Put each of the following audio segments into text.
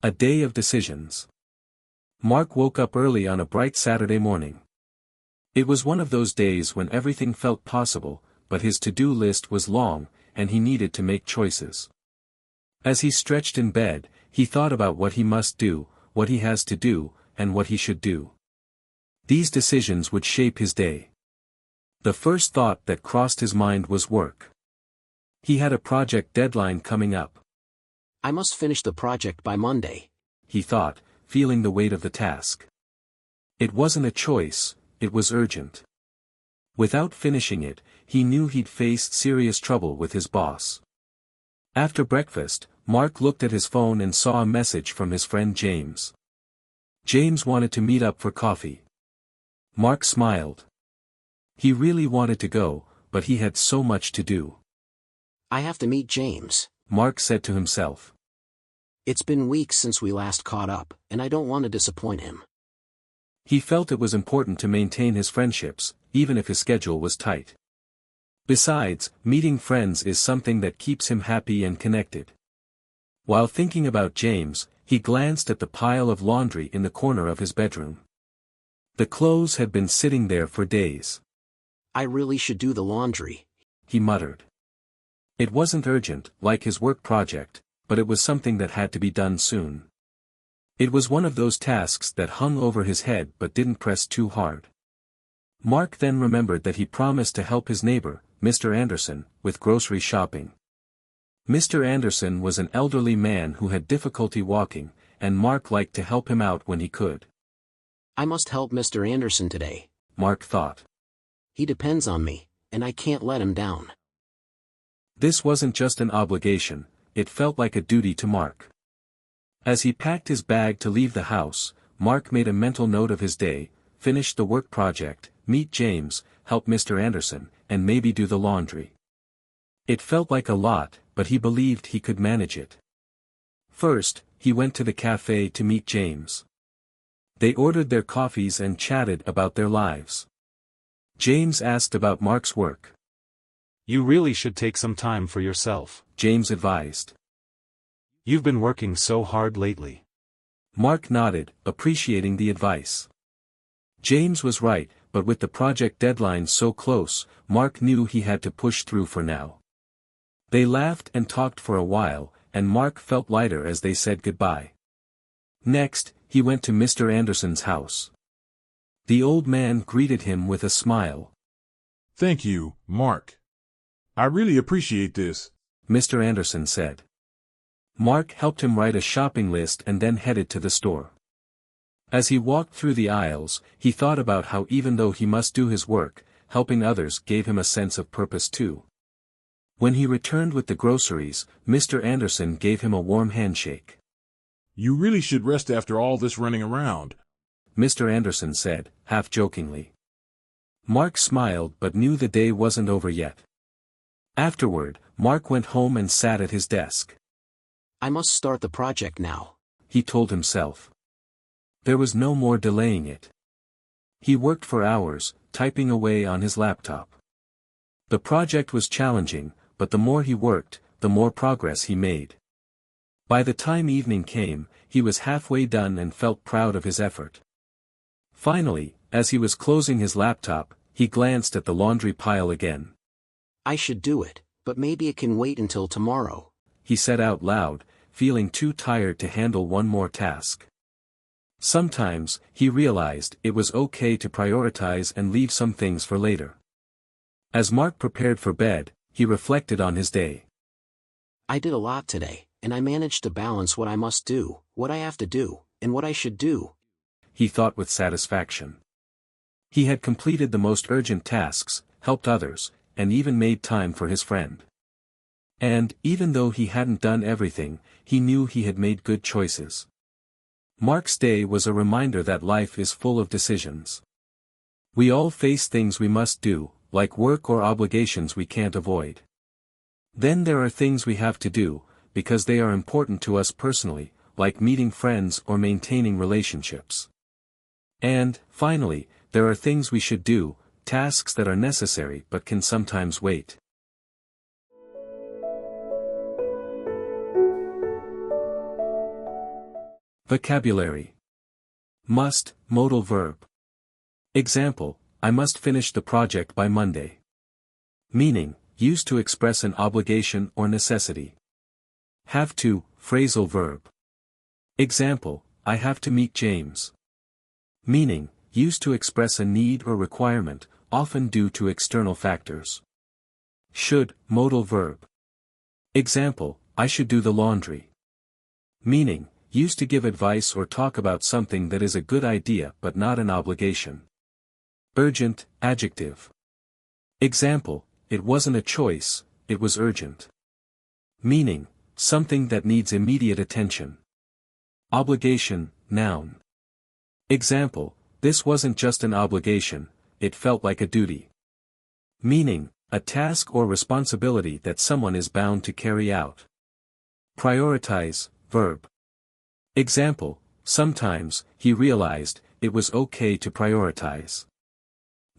A day of decisions. Mark woke up early on a bright Saturday morning. It was one of those days when everything felt possible, but his to-do list was long, and he needed to make choices. As he stretched in bed, he thought about what he must do, what he has to do, and what he should do. These decisions would shape his day. The first thought that crossed his mind was work. He had a project deadline coming up. I must finish the project by Monday, he thought, feeling the weight of the task. It wasn't a choice, it was urgent. Without finishing it, he knew he'd face serious trouble with his boss. After breakfast, Mark looked at his phone and saw a message from his friend James. James wanted to meet up for coffee. Mark smiled. He really wanted to go, but he had so much to do. I have to meet James, Mark said to himself. It's been weeks since we last caught up, and I don't want to disappoint him. He felt it was important to maintain his friendships, even if his schedule was tight. Besides, meeting friends is something that keeps him happy and connected. While thinking about James, he glanced at the pile of laundry in the corner of his bedroom. The clothes had been sitting there for days. I really should do the laundry, he muttered. It wasn't urgent, like his work project, but it was something that had to be done soon. It was one of those tasks that hung over his head but didn't press too hard. Mark then remembered that he promised to help his neighbor, Mr. Anderson, with grocery shopping. Mr. Anderson was an elderly man who had difficulty walking, and Mark liked to help him out when he could. I must help Mr. Anderson today, Mark thought. He depends on me, and I can't let him down. This wasn't just an obligation, it felt like a duty to Mark. As he packed his bag to leave the house, Mark made a mental note of his day, finish the work project, meet James, help Mr. Anderson, and maybe do the laundry. It felt like a lot, but he believed he could manage it. First, he went to the cafe to meet James. They ordered their coffees and chatted about their lives. James asked about Mark's work. You really should take some time for yourself, James advised. You've been working so hard lately. Mark nodded, appreciating the advice. James was right, but with the project deadline so close, Mark knew he had to push through for now. They laughed and talked for a while, and Mark felt lighter as they said goodbye. Next, he went to Mr. Anderson's house. The old man greeted him with a smile. Thank you, Mark. I really appreciate this, Mr. Anderson said. Mark helped him write a shopping list and then headed to the store. As he walked through the aisles, he thought about how even though he must do his work, helping others gave him a sense of purpose too. When he returned with the groceries, Mr. Anderson gave him a warm handshake. You really should rest after all this running around, Mr. Anderson said, half jokingly. Mark smiled but knew the day wasn't over yet. Afterward, Mark went home and sat at his desk. I must start the project now, he told himself. There was no more delaying it. He worked for hours, typing away on his laptop. The project was challenging, but the more he worked, the more progress he made. By the time evening came, he was halfway done and felt proud of his effort. Finally, as he was closing his laptop, he glanced at the laundry pile again. I should do it, but maybe it can wait until tomorrow, he said out loud, feeling too tired to handle one more task. Sometimes, he realized it was okay to prioritize and leave some things for later. As Mark prepared for bed, he reflected on his day. I did a lot today, and I managed to balance what I must do, what I have to do, and what I should do, he thought with satisfaction. He had completed the most urgent tasks, helped others, and even made time for his friend. And, even though he hadn't done everything, he knew he had made good choices. Mark's day was a reminder that life is full of decisions. We all face things we must do, like work or obligations we can't avoid. Then there are things we have to do, because they are important to us personally, like meeting friends or maintaining relationships. And, finally, there are things we should do, tasks that are necessary but can sometimes wait. Vocabulary. Must, modal verb. Example, I must finish the project by Monday. Meaning, used to express an obligation or necessity. Have to, phrasal verb. Example, I have to meet James. Meaning, used to express a need or requirement, often due to external factors. Should, modal verb. Example, I should do the laundry. Meaning, used to give advice or talk about something that is a good idea but not an obligation. Urgent, adjective. Example, it wasn't a choice, it was urgent. Meaning, something that needs immediate attention. Obligation, noun. Example, this wasn't just an obligation, it felt like a duty. Meaning, a task or responsibility that someone is bound to carry out. Prioritize, verb. Example, sometimes, he realized, it was okay to prioritize.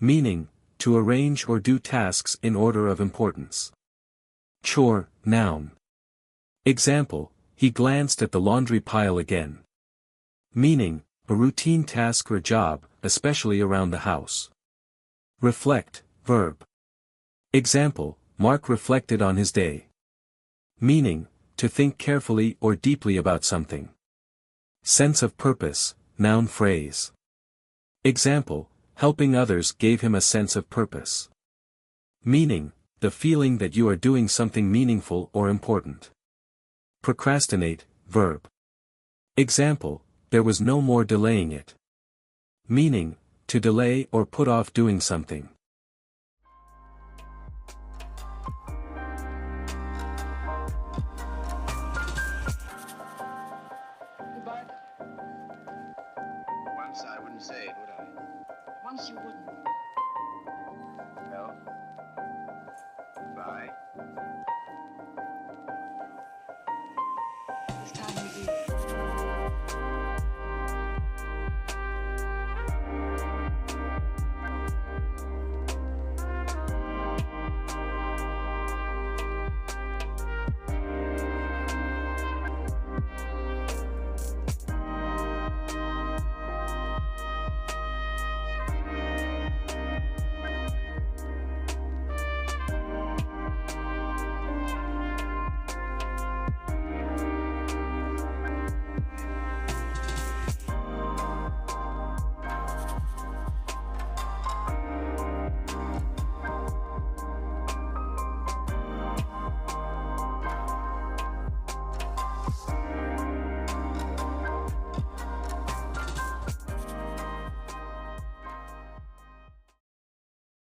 Meaning, to arrange or do tasks in order of importance. Chore, noun. Example, he glanced at the laundry pile again. Meaning, a routine task or job, especially around the house. Reflect, verb. Example, Mark reflected on his day. Meaning, to think carefully or deeply about something. Sense of purpose, noun phrase. Example, helping others gave him a sense of purpose. Meaning, the feeling that you are doing something meaningful or important. Procrastinate, verb. Example, there was no more delaying it. Meaning, to delay or put off doing something. Goodbye. Once I wouldn't say it, would I? Once you wouldn't. Well, goodbye. It's time we did.